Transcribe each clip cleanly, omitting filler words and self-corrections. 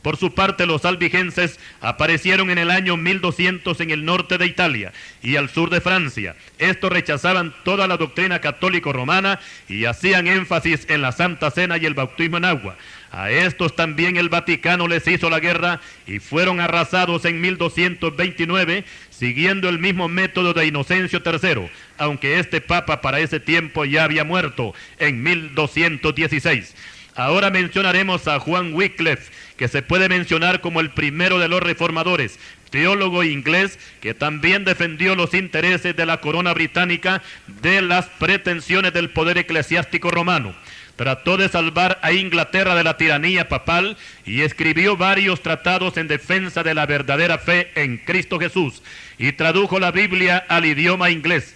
Por su parte, los albigenses aparecieron en el año 1200 en el norte de Italia y al sur de Francia. Estos rechazaban toda la doctrina católico-romana y hacían énfasis en la Santa Cena y el bautismo en agua. A estos también el Vaticano les hizo la guerra y fueron arrasados en 1229, siguiendo el mismo método de Inocencio III, aunque este papa para ese tiempo ya había muerto en 1216. Ahora mencionaremos a Juan Wycliffe, que se puede mencionar como el primero de los reformadores, teólogo inglés que también defendió los intereses de la corona británica de las pretensiones del poder eclesiástico romano. Trató de salvar a Inglaterra de la tiranía papal y escribió varios tratados en defensa de la verdadera fe en Cristo Jesús y tradujo la Biblia al idioma inglés.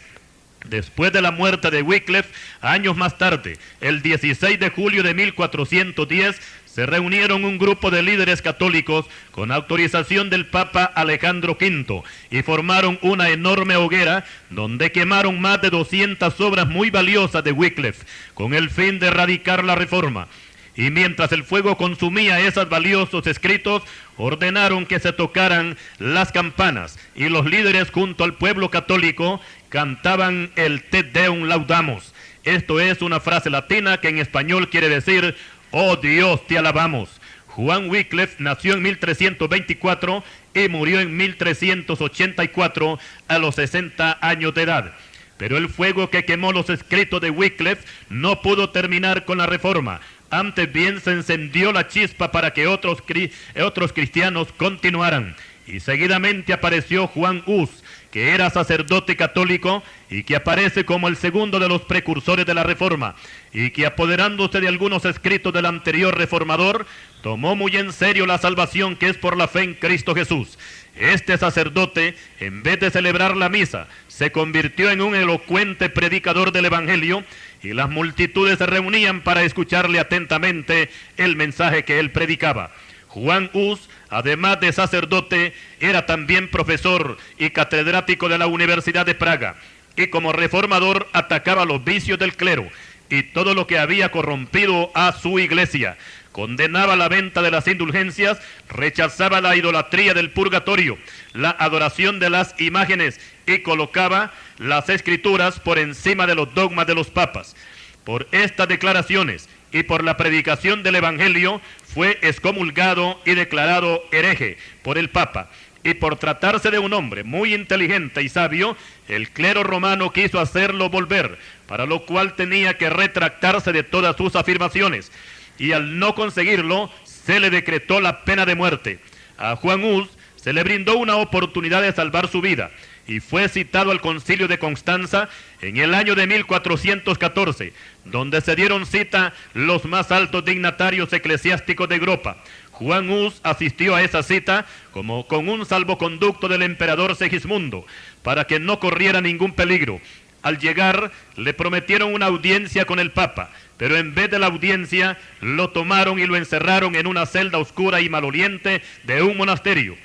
Después de la muerte de Wycliffe, años más tarde, el 16 de julio de 1410, se reunieron un grupo de líderes católicos con autorización del Papa Alejandro V y formaron una enorme hoguera donde quemaron más de 200 obras muy valiosas de Wycliffe con el fin de erradicar la reforma. Y mientras el fuego consumía esos valiosos escritos, ordenaron que se tocaran las campanas y los líderes junto al pueblo católico cantaban el Te Deum Laudamus. Esto es una frase latina que en español quiere decir, oh Dios, te alabamos. Juan Wycliffe nació en 1324 y murió en 1384 a los 60 años de edad. Pero el fuego que quemó los escritos de Wycliffe no pudo terminar con la reforma. Antes bien se encendió la chispa para que otros cristianos continuaran. Y seguidamente apareció Juan Hus, que era sacerdote católico y que aparece como el segundo de los precursores de la reforma, y que apoderándose de algunos escritos del anterior reformador, tomó muy en serio la salvación que es por la fe en Cristo Jesús. Este sacerdote, en vez de celebrar la misa, se convirtió en un elocuente predicador del Evangelio, y las multitudes se reunían para escucharle atentamente el mensaje que él predicaba. Juan Hus, además de sacerdote, era también profesor y catedrático de la Universidad de Praga, y como reformador atacaba los vicios del clero y todo lo que había corrompido a su iglesia. Condenaba la venta de las indulgencias, rechazaba la idolatría del purgatorio, la adoración de las imágenes y colocaba las escrituras por encima de los dogmas de los papas. Por estas declaraciones y por la predicación del Evangelio fue excomulgado y declarado hereje por el Papa. Y por tratarse de un hombre muy inteligente y sabio, el clero romano quiso hacerlo volver, para lo cual tenía que retractarse de todas sus afirmaciones. Y al no conseguirlo, se le decretó la pena de muerte. A Juan Hus se le brindó una oportunidad de salvar su vida, y fue citado al concilio de Constanza en el año de 1414, donde se dieron cita los más altos dignatarios eclesiásticos de Europa. Juan Hus asistió a esa cita como con un salvoconducto del emperador Segismundo, para que no corriera ningún peligro. Al llegar, le prometieron una audiencia con el Papa, pero en vez de la audiencia, lo tomaron y lo encerraron en una celda oscura y maloliente de un monasterio.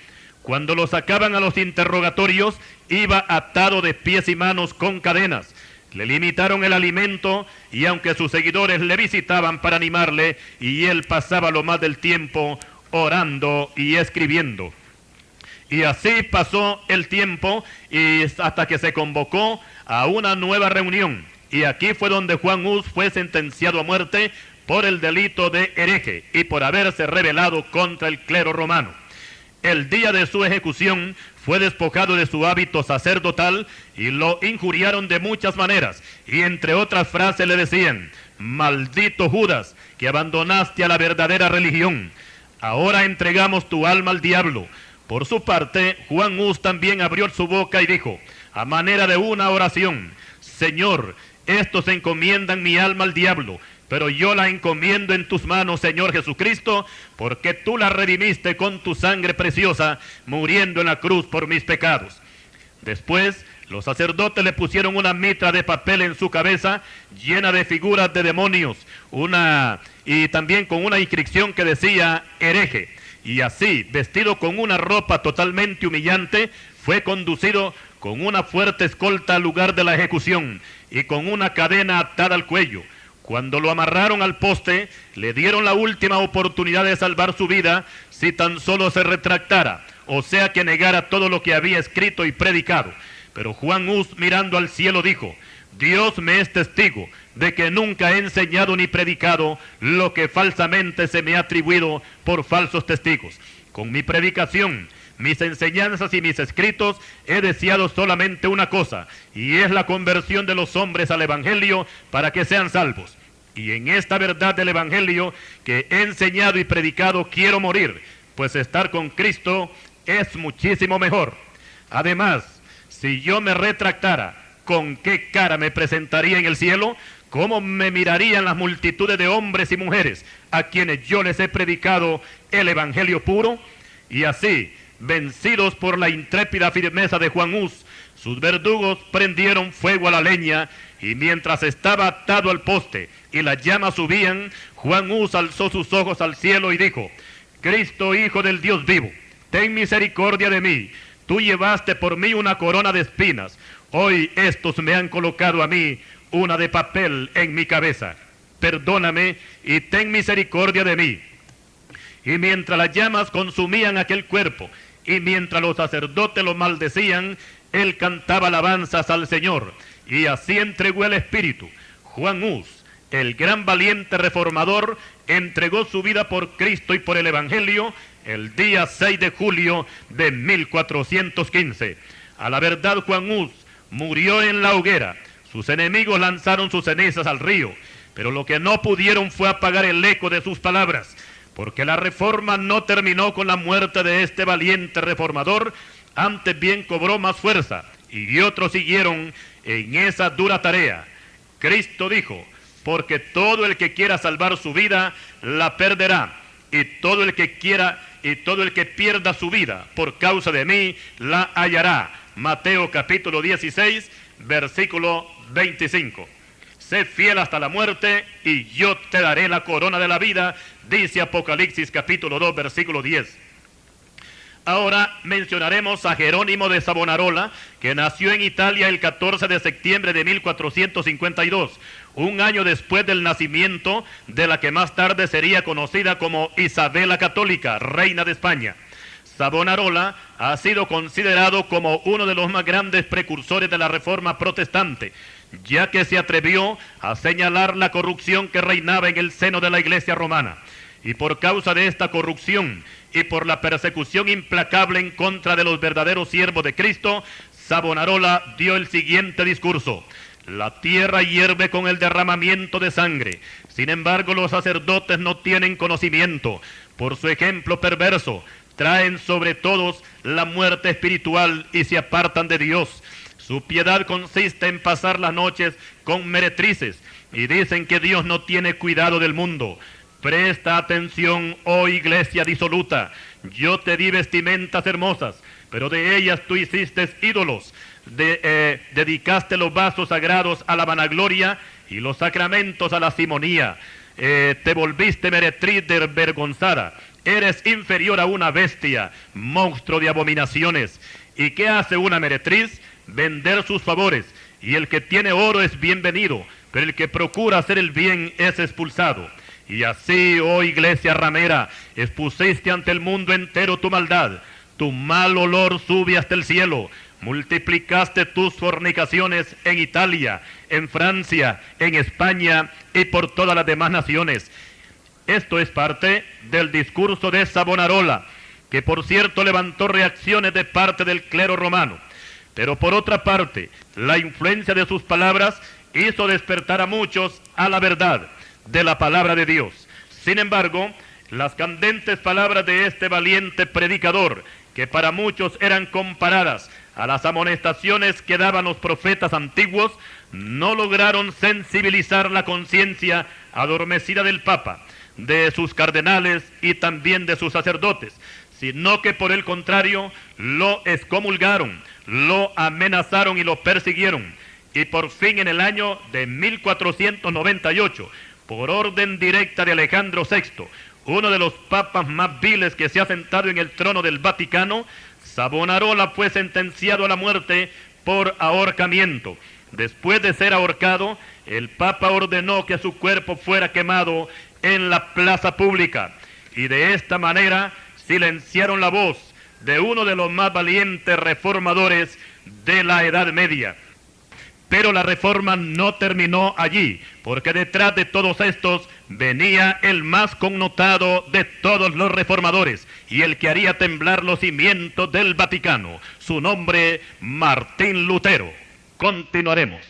Cuando lo sacaban a los interrogatorios, iba atado de pies y manos con cadenas. Le limitaron el alimento y aunque sus seguidores le visitaban para animarle, y él pasaba lo más del tiempo orando y escribiendo. Y así pasó el tiempo y hasta que se convocó a una nueva reunión. Y aquí fue donde Juan Hus fue sentenciado a muerte por el delito de hereje y por haberse rebelado contra el clero romano. El día de su ejecución fue despojado de su hábito sacerdotal y lo injuriaron de muchas maneras. Y entre otras frases le decían: maldito Judas, que abandonaste a la verdadera religión. Ahora entregamos tu alma al diablo. Por su parte, Juan Hus también abrió su boca y dijo, a manera de una oración: Señor, estos encomiendan mi alma al diablo, pero yo la encomiendo en tus manos, Señor Jesucristo, porque tú la redimiste con tu sangre preciosa, muriendo en la cruz por mis pecados. Después, los sacerdotes le pusieron una mitra de papel en su cabeza, llena de figuras de demonios, y también con una inscripción que decía hereje. Y así, vestido con una ropa totalmente humillante, fue conducido con una fuerte escolta al lugar de la ejecución y con una cadena atada al cuello. Cuando lo amarraron al poste, le dieron la última oportunidad de salvar su vida si tan solo se retractara, o sea que negara todo lo que había escrito y predicado. Pero Juan Hus, mirando al cielo, dijo: Dios me es testigo de que nunca he enseñado ni predicado lo que falsamente se me ha atribuido por falsos testigos. Con mi predicación, mis enseñanzas y mis escritos he deseado solamente una cosa, y es la conversión de los hombres al Evangelio para que sean salvos. Y en esta verdad del Evangelio que he enseñado y predicado quiero morir, pues estar con Cristo es muchísimo mejor. Además, si yo me retractara, ¿con qué cara me presentaría en el cielo? ¿Cómo me mirarían las multitudes de hombres y mujeres a quienes yo les he predicado el Evangelio puro? Y así, vencidos por la intrépida firmeza de Juan Hus, sus verdugos prendieron fuego a la leña, y mientras estaba atado al poste y las llamas subían, Juan Hus alzó sus ojos al cielo y dijo: Cristo, Hijo del Dios vivo, ten misericordia de mí. Tú llevaste por mí una corona de espinas. Hoy estos me han colocado a mí una de papel en mi cabeza. Perdóname y ten misericordia de mí. Y mientras las llamas consumían aquel cuerpo, y mientras los sacerdotes lo maldecían, él cantaba alabanzas al Señor, y así entregó el Espíritu. Juan Hus, el gran valiente reformador, entregó su vida por Cristo y por el Evangelio el día 6 de julio de 1415. A la verdad, Juan Hus murió en la hoguera. Sus enemigos lanzaron sus cenizas al río, pero lo que no pudieron fue apagar el eco de sus palabras, porque la reforma no terminó con la muerte de este valiente reformador, antes bien cobró más fuerza, y otros siguieron en esa dura tarea. Cristo dijo: porque todo el que quiera salvar su vida, la perderá, y todo el que pierda su vida por causa de mí, la hallará. Mateo capítulo 16, versículo 25. Sé fiel hasta la muerte, y yo te daré la corona de la vida, dice Apocalipsis capítulo 2, versículo 10. Ahora mencionaremos a Jerónimo de Savonarola, que nació en Italia el 14 de septiembre de 1452, un año después del nacimiento de la que más tarde sería conocida como Isabel la Católica, reina de España. Savonarola ha sido considerado como uno de los más grandes precursores de la Reforma protestante, ya que se atrevió a señalar la corrupción que reinaba en el seno de la Iglesia romana. Y por causa de esta corrupción y por la persecución implacable en contra de los verdaderos siervos de Cristo, Savonarola dio el siguiente discurso: la tierra hierve con el derramamiento de sangre, sin embargo los sacerdotes no tienen conocimiento. Por su ejemplo perverso, traen sobre todos la muerte espiritual y se apartan de Dios. Su piedad consiste en pasar las noches con meretrices, y dicen que Dios no tiene cuidado del mundo. Presta atención, oh iglesia disoluta. Yo te di vestimentas hermosas, pero de ellas tú hiciste ídolos. Dedicaste los vasos sagrados a la vanagloria y los sacramentos a la simonía. Te volviste meretriz desvergonzada. Eres inferior a una bestia, monstruo de abominaciones. ¿Y qué hace una meretriz? Vender sus favores. Y el que tiene oro es bienvenido, pero el que procura hacer el bien es expulsado. Y así, oh iglesia ramera, expusiste ante el mundo entero tu maldad. Tu mal olor sube hasta el cielo. Multiplicaste tus fornicaciones en Italia, en Francia, en España y por todas las demás naciones. Esto es parte del discurso de Savonarola, que por cierto levantó reacciones de parte del clero romano. Pero por otra parte, la influencia de sus palabras hizo despertar a muchos a la verdad de la palabra de Dios. Sin embargo, las candentes palabras de este valiente predicador, que para muchos eran comparadas a las amonestaciones que daban los profetas antiguos, no lograron sensibilizar la conciencia adormecida del Papa, de sus cardenales y también de sus sacerdotes, sino que por el contrario lo excomulgaron, lo amenazaron y lo persiguieron. Y por fin en el año de 1498, por orden directa de Alejandro VI, uno de los papas más viles que se ha sentado en el trono del Vaticano, Savonarola fue sentenciado a la muerte por ahorcamiento. Después de ser ahorcado, el Papa ordenó que su cuerpo fuera quemado en la plaza pública, y de esta manera silenciaron la voz de uno de los más valientes reformadores de la Edad Media. Pero la reforma no terminó allí, porque detrás de todos estos venía el más connotado de todos los reformadores y el que haría temblar los cimientos del Vaticano. Su nombre, Martín Lutero. Continuaremos.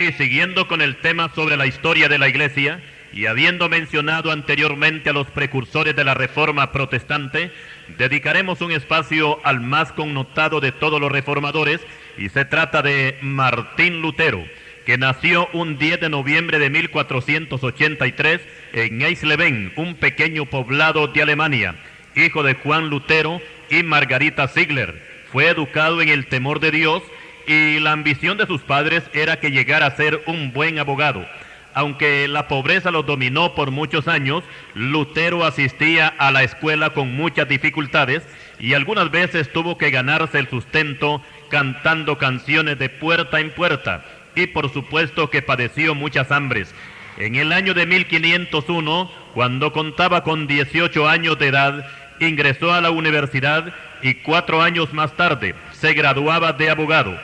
Y siguiendo con el tema sobre la historia de la Iglesia, y habiendo mencionado anteriormente a los precursores de la Reforma protestante, dedicaremos un espacio al más connotado de todos los reformadores, y se trata de Martín Lutero, que nació un 10 de noviembre de 1483 en Eisleben, un pequeño poblado de Alemania, hijo de Juan Lutero y Margarita Ziegler. Fue educado en el temor de Dios, y la ambición de sus padres era que llegara a ser un buen abogado. Aunque la pobreza los dominó por muchos años, Lutero asistía a la escuela con muchas dificultades y algunas veces tuvo que ganarse el sustento cantando canciones de puerta en puerta, y por supuesto que padeció muchas hambres. En el año de 1501, cuando contaba con 18 años de edad, ingresó a la universidad y 4 años más tarde se graduaba de abogado.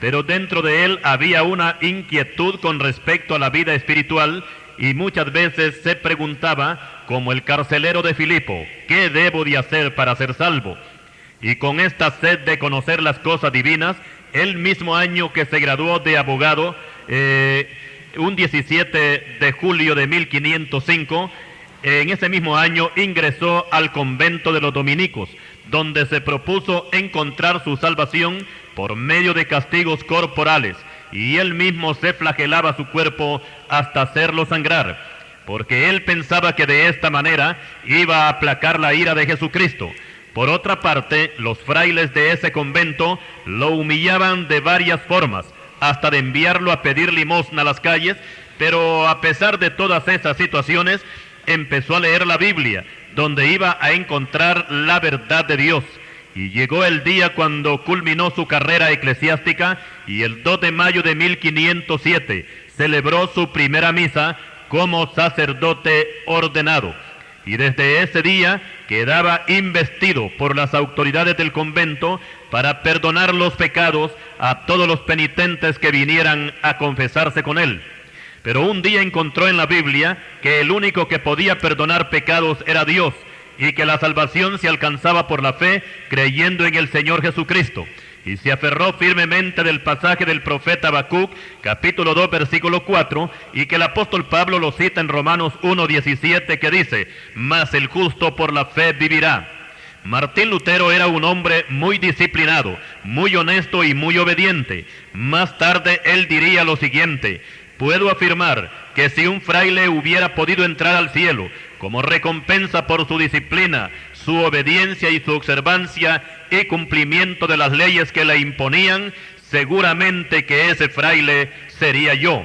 Pero dentro de él había una inquietud con respecto a la vida espiritual y muchas veces se preguntaba, como el carcelero de Filipo, ¿qué debo de hacer para ser salvo? Y con esta sed de conocer las cosas divinas, el mismo año que se graduó de abogado, un 17 de julio de 1505, en ese mismo año ingresó al convento de los dominicos, donde se propuso encontrar su salvación por medio de castigos corporales, y él mismo se flagelaba su cuerpo hasta hacerlo sangrar, porque él pensaba que de esta manera iba a aplacar la ira de Jesucristo. Por otra parte, los frailes de ese convento lo humillaban de varias formas, hasta de enviarlo a pedir limosna a las calles, pero a pesar de todas esas situaciones, empezó a leer la Biblia, donde iba a encontrar la verdad de Dios. Y llegó el día cuando culminó su carrera eclesiástica, y el 2 de mayo de 1507 celebró su primera misa como sacerdote ordenado. Y desde ese día quedaba investido por las autoridades del convento para perdonar los pecados a todos los penitentes que vinieran a confesarse con él. Pero un día encontró en la Biblia que el único que podía perdonar pecados era Dios, y que la salvación se alcanzaba por la fe, creyendo en el Señor Jesucristo. Y se aferró firmemente del pasaje del profeta Habacuc, capítulo 2, versículo 4, y que el apóstol Pablo lo cita en Romanos 1:17, que dice, «Mas el justo por la fe vivirá». Martín Lutero era un hombre muy disciplinado, muy honesto y muy obediente. Más tarde él diría lo siguiente: «Puedo afirmar que si un fraile hubiera podido entrar al cielo como recompensa por su disciplina, su obediencia y su observancia y cumplimiento de las leyes que le imponían, seguramente que ese fraile sería yo».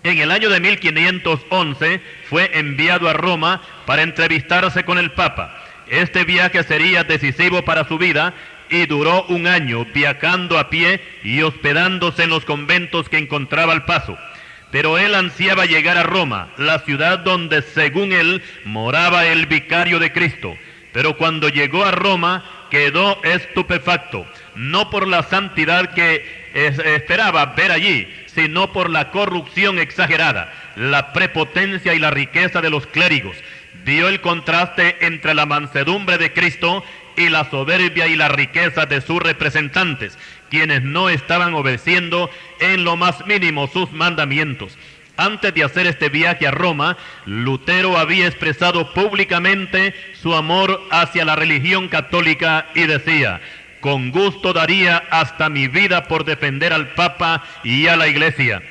En el año de 1511 fue enviado a Roma para entrevistarse con el Papa. Este viaje sería decisivo para su vida y duró un año viajando a pie y hospedándose en los conventos que encontraba al paso. Pero él ansiaba llegar a Roma, la ciudad donde, según él, moraba el vicario de Cristo. Pero cuando llegó a Roma, quedó estupefacto, no por la santidad que esperaba ver allí, sino por la corrupción exagerada, la prepotencia y la riqueza de los clérigos. Vio el contraste entre la mansedumbre de Cristo y la soberbia y la riqueza de sus representantes, quienes no estaban obedeciendo en lo más mínimo sus mandamientos. Antes de hacer este viaje a Roma, Lutero había expresado públicamente su amor hacia la religión católica y decía: con gusto daría hasta mi vida por defender al Papa y a la Iglesia.